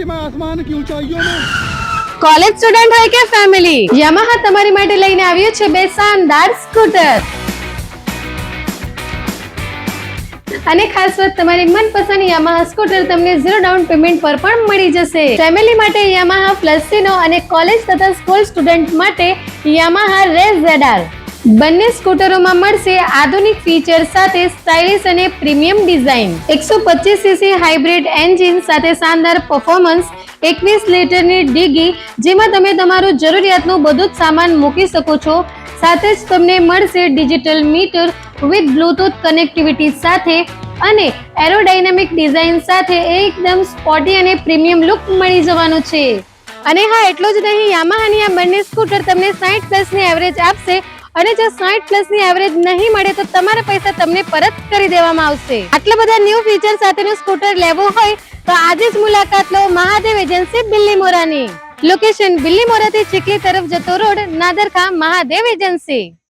मैं आसमान की ऊंचाइयों में। કોલેજ સ્ટુડન્ટ હોય કે ફેમિલી, યામાહા તમારી માટે લઈને આવ્યું છે બે શાનદાર સ્કૂટર. અને ખાસ વાત, તમારી મનપસંદ યામાહા સ્કૂટર તમને 0 ડાઉન પેમેન્ટ પર પણ મળી જશે. ફેમિલી માટે યામાહા પ્લસીનો અને કોલેજ તથા સ્કૂલ સ્ટુડન્ટ માટે યામાહા રેઝ ZR. બંને સ્કૂટરોમાં મળશે આધુનિક ફીચર સાથે સ્ટાઇલિશ અને premium design. 125 CC hybrid engine સાથે શાનદાર પરફોર્મન્સ, 21 લીટરની ડીગી જેમાં તમે તમારું જરૂરિયાતનું બધું જ સામાન મૂકી શકો છો. સાથે જ તમને મળશે digital meter with Bluetooth connectivity સાથે અને એરોડાયનામિક ડિઝાઇન સાથે એકદમ સ્પોર્ટી અને પ્રીમિયમ લુક મળી જવાનું છે. અને હા, એટલું જ નહીં, યામાહાની આ બંને સ્કૂટર તમને 60 પ્લસની એવરેજ આપશે. અને જો 60 પ્લસની એવરેજ નહીં મળે તો તમારા પૈસા તમને પરત કરી દેવામાં આવશે. આટલા બધા ન્યૂ ફીચર સાથેનું સ્કૂટર લેવું હોય તો આજે જ મુલાકાત લો મહાદેવ એજન્સી બિલ્લીમોરાની. લોકેશન બિલ્લીમોરાથી ચીખલી તરફ જતો રોડ, નાદરખા, મહાદેવ એજન્સી.